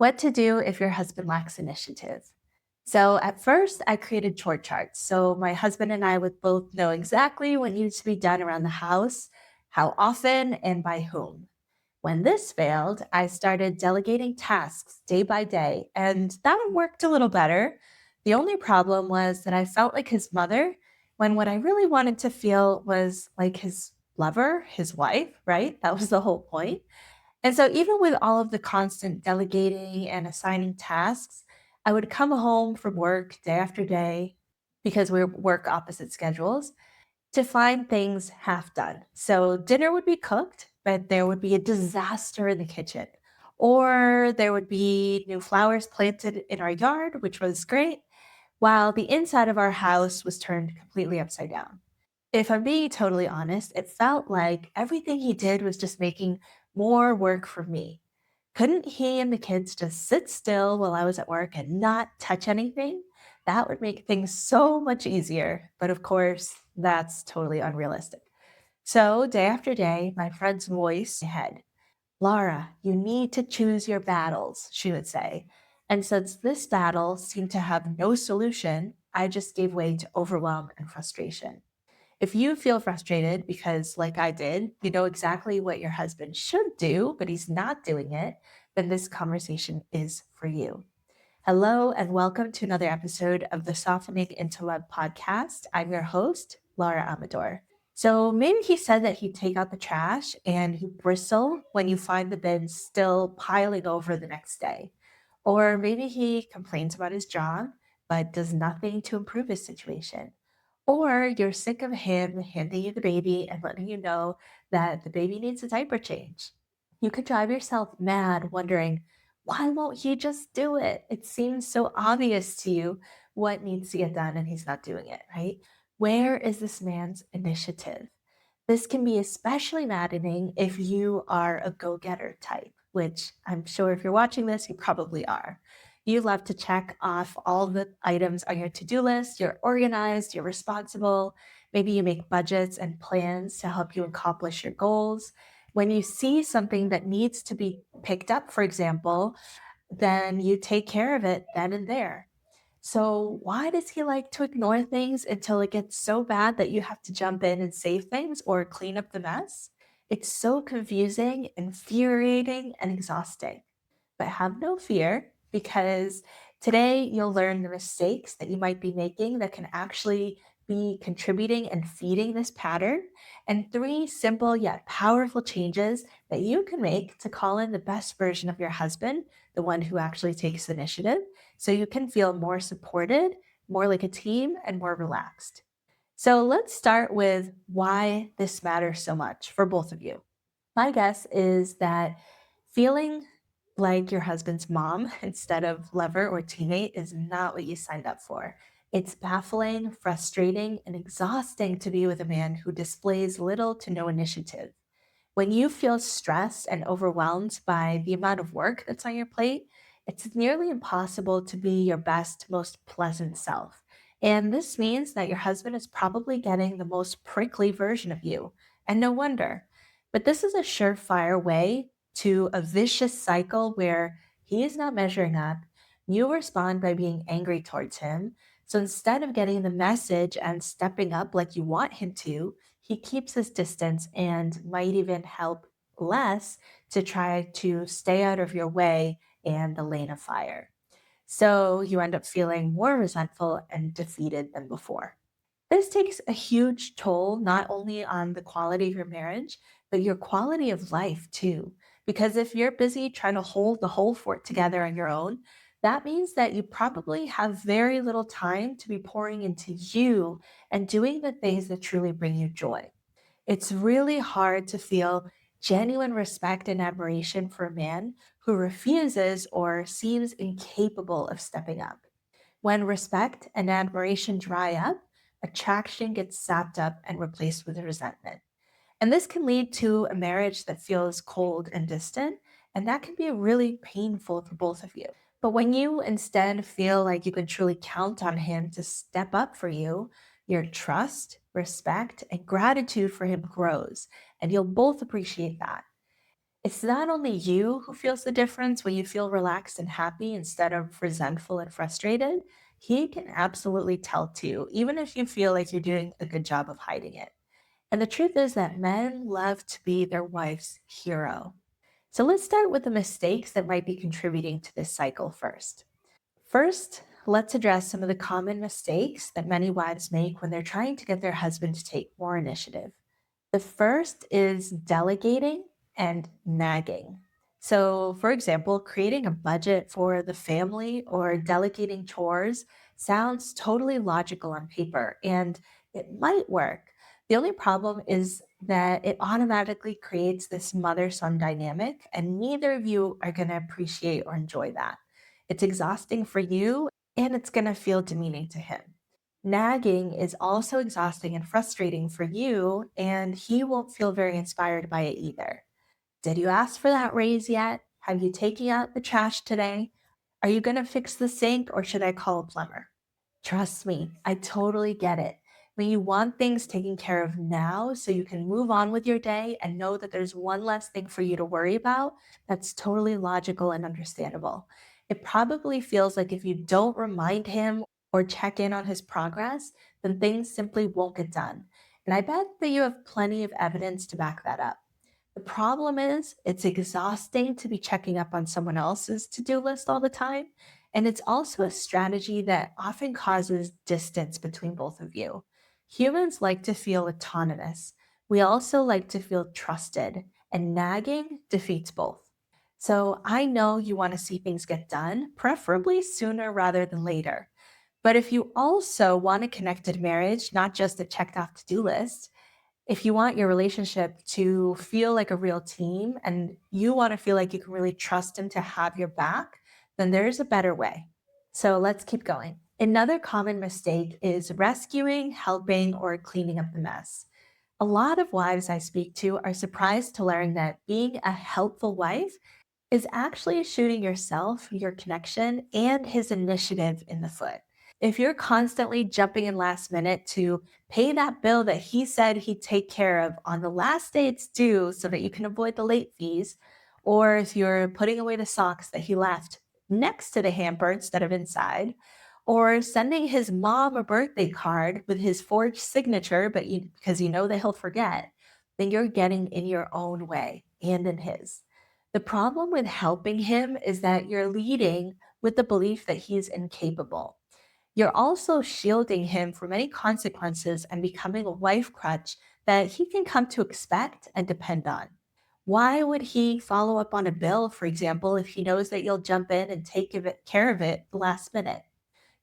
What to do if your husband lacks initiative. So, at first, I created chore charts. So, my husband and I would both know exactly what needs to be done around the house, how often, and by whom. When this failed, I started delegating tasks day by day, and that worked a little better. The only problem was that I felt like his mother when what I really wanted to feel was like his lover, his wife, right? That was the whole point. And so, even with all of the constant delegating and assigning tasks, I would come home from work day after day because we work opposite schedules to find things half done. So, dinner would be cooked, but there would be a disaster in the kitchen. Or there would be new flowers planted in our yard, which was great, while the inside of our house was turned completely upside down. If I'm being totally honest, it felt like everything he did was just making more work for me. Couldn't he and the kids just sit still while I was at work and not touch anything? That would make things so much easier. But of course, that's totally unrealistic. So, day after day, my friend's voice in my head, Laura, you need to choose your battles, she would say. And since this battle seemed to have no solution, I just gave way to overwhelm and frustration. If you feel frustrated because, like I did, you know exactly what your husband should do, but he's not doing it, then this conversation is for you. Hello, and welcome to another episode of the Softening into Love podcast. I'm your host, Laura Amador. So maybe he said that he'd take out the trash and you bristle when you find the bin still piling over the next day. Or maybe he complains about his job, but does nothing to improve his situation. Or you're sick of him handing you the baby and letting you know that the baby needs a diaper change. You could drive yourself mad wondering, why won't he just do it? It seems so obvious to you what needs to get done and he's not doing it, right? Where is this man's initiative? This can be especially maddening if you are a go getter type, which I'm sure if you're watching this, you probably are. You love to check off all the items on your to do list. You're organized, you're responsible. Maybe you make budgets and plans to help you accomplish your goals. When you see something that needs to be picked up, for example, then you take care of it then and there. So, why does he like to ignore things until it gets so bad that you have to jump in and save things or clean up the mess? It's so confusing, infuriating, and exhausting. But have no fear because today you'll learn the mistakes that you might be making that can actually be contributing and feeding this pattern, and three simple yet powerful changes that you can make to call in the best version of your husband, the one who actually takes initiative, so you can feel more supported, more like a team, and more relaxed. So let's start with why this matters so much for both of you. My guess is that feeling like your husband's mom instead of lover or teammate is not what you signed up for. It's baffling, frustrating, and exhausting to be with a man who displays little to no initiative. When you feel stressed and overwhelmed by the amount of work that's on your plate, it's nearly impossible to be your best, most pleasant self. And this means that your husband is probably getting the most prickly version of you. And no wonder. But this is a surefire way to a vicious cycle where he is not measuring up. You respond by being angry towards him. So instead of getting the message and stepping up like you want him to, he keeps his distance and might even help less to try to stay out of your way and the lane of fire. So you end up feeling more resentful and defeated than before. This takes a huge toll not only on the quality of your marriage, but your quality of life too. Because if you're busy trying to hold the whole fort together on your own, that means that you probably have very little time to be pouring into you and doing the things that truly bring you joy. It's really hard to feel genuine respect and admiration for a man who refuses or seems incapable of stepping up. When respect and admiration dry up, attraction gets sapped up and replaced with resentment. And this can lead to a marriage that feels cold and distant, and that can be really painful for both of you. But when you instead feel like you can truly count on him to step up for you, your trust, respect, and gratitude for him grows, and you'll both appreciate that. It's not only you who feels the difference when you feel relaxed and happy instead of resentful and frustrated. He can absolutely tell too, even if you feel like you're doing a good job of hiding it. And the truth is that men love to be their wife's hero. So let's start with the mistakes that might be contributing to this cycle first. First, let's address some of the common mistakes that many wives make when they're trying to get their husband to take more initiative. The first is delegating and nagging. So, for example, creating a budget for the family or delegating chores sounds totally logical on paper and it might work. The only problem is that it automatically creates this mother son dynamic, and neither of you are going to appreciate or enjoy that. It's exhausting for you and it's going to feel demeaning to him. Nagging is also exhausting and frustrating for you, and he won't feel very inspired by it either. Did you ask for that raise yet? Have you taken out the trash today? Are you going to fix the sink or should I call a plumber? Trust me, I totally get it. When you want things taken care of now so you can move on with your day and know that there's one less thing for you to worry about, that's totally logical and understandable. It probably feels like if you don't remind him or check in on his progress, then things simply won't get done. And I bet that you have plenty of evidence to back that up. The problem is, it's exhausting to be checking up on someone else's to do list all the time. And it's also a strategy that often causes distance between both of you. Humans like to feel autonomous. We also like to feel trusted, and nagging defeats both. So I know you want to see things get done, preferably sooner rather than later. But if you also want a connected marriage, not just a checked off to do list, if you want your relationship to feel like a real team and you want to feel like you can really trust him to have your back, then there's a better way. So let's keep going. Another common mistake is rescuing, helping, or cleaning up the mess. A lot of wives I speak to are surprised to learn that being a helpful wife is actually shooting yourself, your connection, and his initiative in the foot. If you're constantly jumping in last minute to pay that bill that he said he'd take care of on the last day it's due so that you can avoid the late fees, or if you're putting away the socks that he left next to the hamper instead of inside, or sending his mom a birthday card with his forged signature, but because you know that he'll forget, then you're getting in your own way and in his. The problem with helping him is that you're leading with the belief that he's incapable. You're also shielding him from any consequences and becoming a wife crutch that he can come to expect and depend on. Why would he follow up on a bill, for example, if he knows that you'll jump in and care of it the last minute?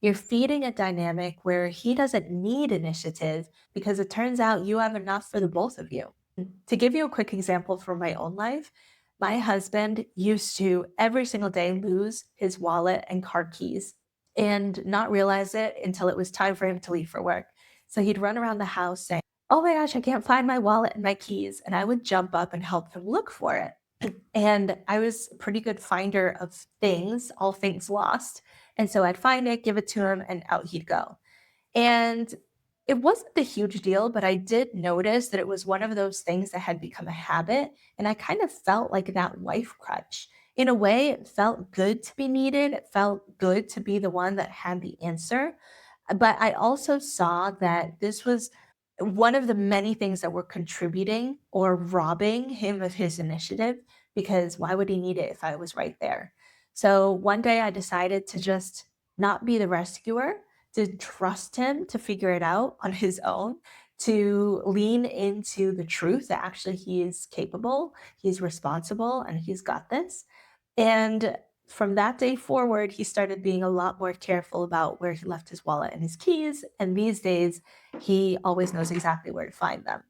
You're feeding a dynamic where he doesn't need initiative because it turns out you have enough for the both of you. To give you a quick example from my own life, my husband used to every single day lose his wallet and car keys and not realize it until it was time for him to leave for work. So he'd run around the house saying, "Oh my gosh, I can't find my wallet and my keys." And I would jump up and help him look for it. And I was a pretty good finder of things, all things lost. And so I'd find it, give it to him, and out he'd go. And it wasn't a huge deal, but I did notice that it was one of those things that had become a habit. And I kind of felt like that wife crutch. In a way, it felt good to be needed. It felt good to be the one that had the answer. But I also saw that this was one of the many things that were contributing or robbing him of his initiative, because why would he need it if I was right there? So one day I decided to just not be the rescuer, to trust him to figure it out on his own, to lean into the truth that actually he is capable, he's responsible, and he's got this. And from that day forward, he started being a lot more careful about where he left his wallet and his keys. And these days, he always knows exactly where to find them.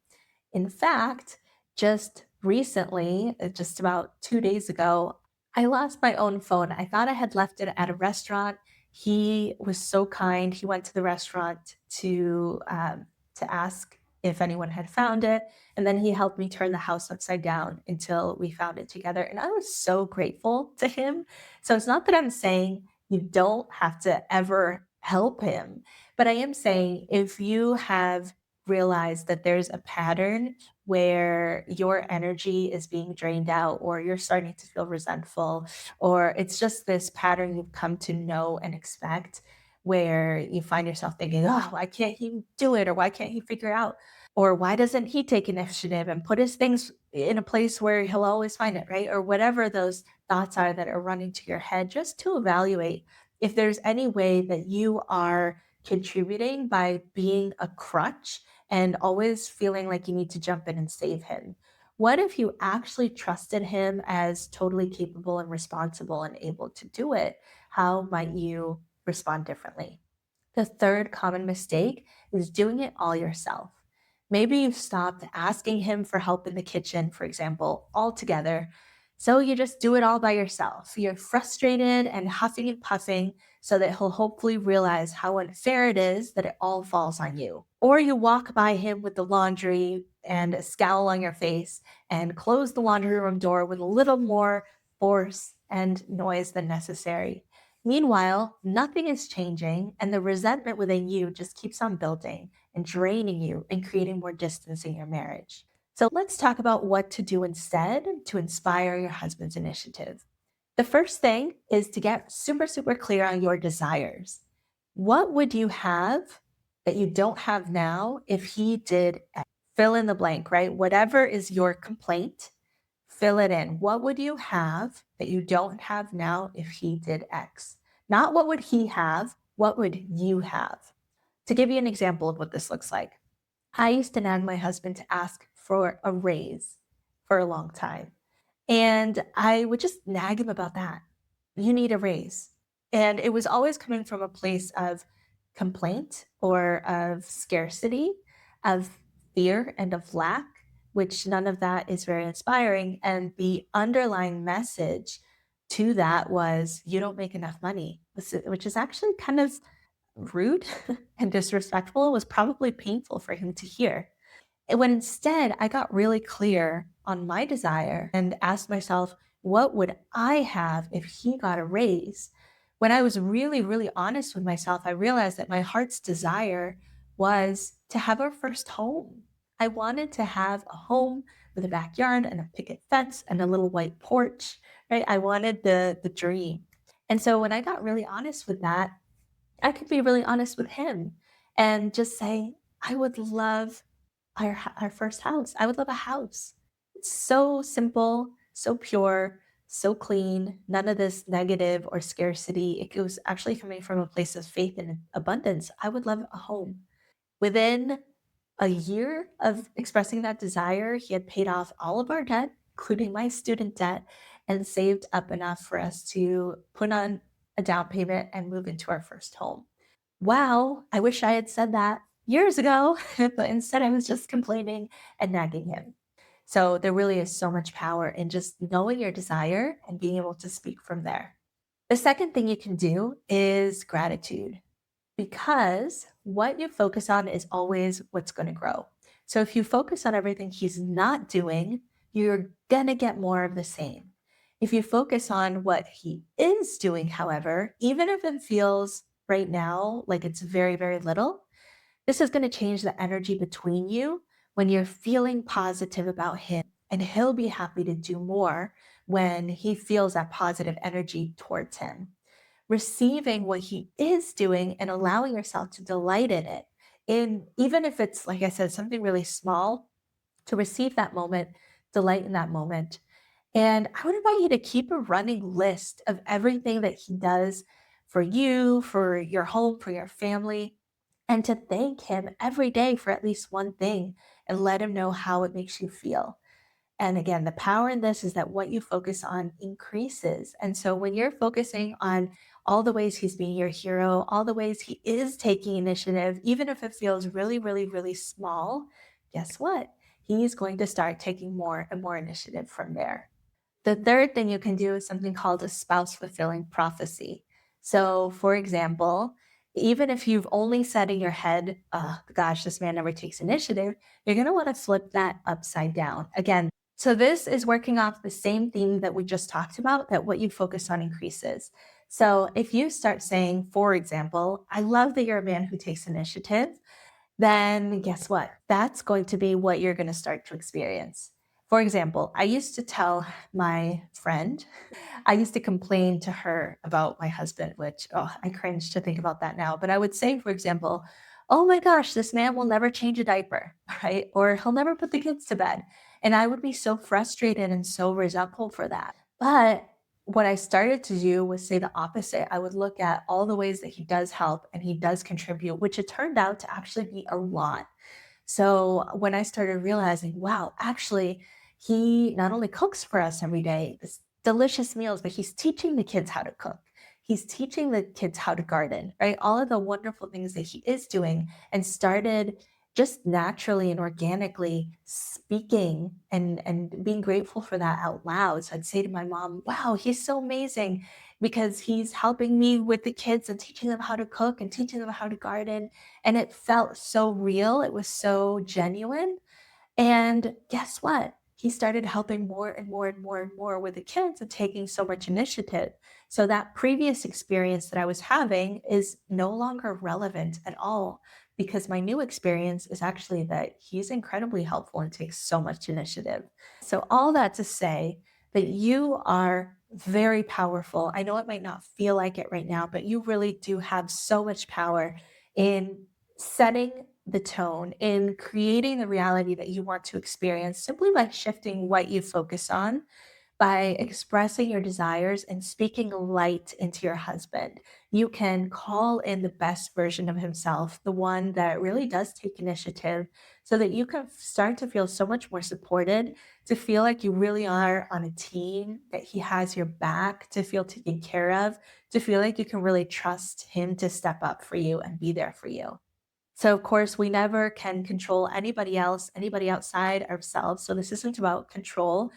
In fact, just recently, just about 2 days ago, I lost my own phone. I thought I had left it at a restaurant. He was so kind. He went to the restaurant to ask if anyone had found it, and then he helped me turn the house upside down until we found it together. And I was so grateful to him. So it's not that I'm saying you don't have to ever help him, but I am saying if you have realize that there's a pattern where your energy is being drained out, or you're starting to feel resentful, or it's just this pattern you've come to know and expect where you find yourself thinking, oh, why can't he do it? Or why can't he figure out? Or why doesn't he take initiative and put his things in a place where he'll always find it, right? Or whatever those thoughts are that are running to your head, just to evaluate if there's any way that you are contributing by being a crutch and always feeling like you need to jump in and save him. What if you actually trusted him as totally capable and responsible and able to do it? How might you respond differently? The third common mistake is doing it all yourself. Maybe you've stopped asking him for help in the kitchen, for example, altogether. So you just do it all by yourself. You're frustrated and huffing and puffing so that he'll hopefully realize how unfair it is that it all falls on you. Or you walk by him with the laundry and a scowl on your face and close the laundry room door with a little more force and noise than necessary. Meanwhile, nothing is changing, and the resentment within you just keeps on building and draining you and creating more distance in your marriage. So, let's talk about what to do instead to inspire your husband's initiative. The first thing is to get super, super clear on your desires. What would you have that you don't have now if he did X? Fill in the blank, right? Whatever is your complaint, fill it in. What would you have that you don't have now if he did X? Not what would he have, what would you have? To give you an example of what this looks like, I used to nag my husband to ask for a raise for a long time. And I would just nag him about that. You need a raise. And it was always coming from a place of complaint or of scarcity, of fear and of lack, which none of that is very inspiring. And the underlying message to that was, you don't make enough money, which is actually kind of rude and disrespectful. It was probably painful for him to hear. And when instead I got really clear on my desire and asked myself, what would I have if he got a raise? When I was really, really honest with myself, I realized that my heart's desire was to have our first home. I wanted to have a home with a backyard and a picket fence and a little white porch, right? I wanted the dream. And so when I got really honest with that, I could be really honest with him and just say, I would love our first house. I would love a house. It's so simple, so pure, so clean, none of this negative or scarcity. It was actually coming from a place of faith and abundance. I would love a home. Within a year of expressing that desire, he had paid off all of our debt, including my student debt, and saved up enough for us to put on a down payment and move into our first home. Wow, I wish I had said that years ago, but instead I was just complaining and nagging him. So there really is so much power in just knowing your desire and being able to speak from there. The second thing you can do is gratitude, because what you focus on is always what's going to grow. So if you focus on everything he's not doing, you're going to get more of the same. If you focus on what he is doing, however, even if it feels right now like it's very, very little, this is going to change the energy between you when you're feeling positive about him. And he'll be happy to do more when he feels that positive energy towards him. Receiving what he is doing and allowing yourself to delight in it. And even if it's, like I said, something really small, to receive that moment, delight in that moment. And I would invite you to keep a running list of everything that he does for you, for your home, for your family, and to thank him every day for at least one thing and let him know how it makes you feel. And again, the power in this is that what you focus on increases. And so when you're focusing on all the ways he's being your hero, all the ways he is taking initiative, even if it feels really, really, really small, guess what? He's going to start taking more and more initiative from there. The third thing you can do is something called a spouse fulfilling prophecy. So, for example, even if you've only said in your head, oh, gosh, this man never takes initiative, you're going to want to flip that upside down. Again, so this is working off the same theme that we just talked about, that what you focus on increases. So if you start saying, for example, I love that you're a man who takes initiative. then guess what? That's going to be what you're going to start to experience. For example, I used to tell my friend, I used to complain to her about my husband, which, oh, I cringe to think about that now. But I would say, for example, oh my gosh, this man will never change a diaper, right? Or he'll never put the kids to bed. And I would be so frustrated and so resentful for that. But what I started to do was say the opposite. I would look at all the ways that he does help and he does contribute, which it turned out to actually be a lot. So when I started realizing, wow, actually, he not only cooks for us every day, this delicious meals, but he's teaching the kids how to cook. He's teaching the kids how to garden, right? All of the wonderful things that he is doing and started just naturally and organically speaking and being grateful for that out loud. So I'd say to my mom, wow, he's so amazing because he's helping me with the kids and teaching them how to cook and teaching them how to garden, and it felt so real, it was so genuine, and guess what? He started helping more and more and more and more with the kids and taking so much initiative. So that previous experience that I was having is no longer relevant at all because my new experience is actually that he's incredibly helpful and takes so much initiative. So, all that to say that you are very powerful. I know it might not feel like it right now, but you really do have so much power in setting the tone, in creating the reality that you want to experience simply by shifting what you focus on, by expressing your desires and speaking light into your husband. You can call in the best version of himself, the one that really does take initiative, so that you can start to feel so much more supported, to feel like you really are on a team, that he has your back, to feel taken care of, to feel like you can really trust him to step up for you and be there for you. So, of course, we never can control anybody else, anybody outside ourselves. So, this isn't about control,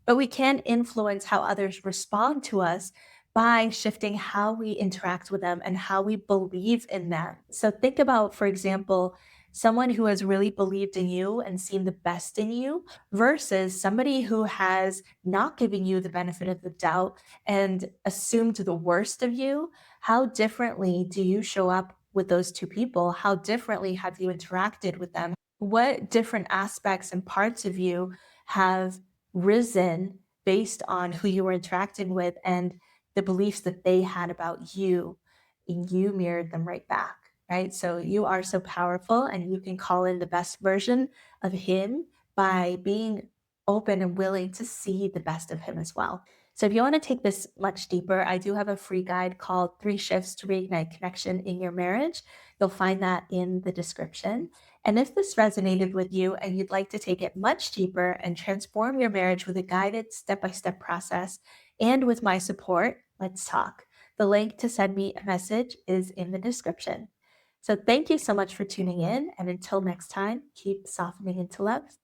but we can influence how others respond to us by shifting how we interact with them and how we believe in them. So think about, for example, someone who has really believed in you and seen the best in you versus somebody who has not given you the benefit of the doubt and assumed the worst of you. How differently do you show up with those two people? How differently have you interacted with them? What different aspects and parts of you have risen based on who you were interacting with and the beliefs that they had about you, and you mirrored them right back, right? So you are so powerful and you can call in the best version of him by being open and willing to see the best of him as well. So if you want to take this much deeper, I do have a free guide called 3 Shifts to Reignite Connection in Your Marriage. You'll find that in the description. And if this resonated with you and you'd like to take it much deeper and transform your marriage with a guided step by step process and with my support, let's talk. The link to send me a message is in the description. So thank you so much for tuning in. And until next time, keep softening into love.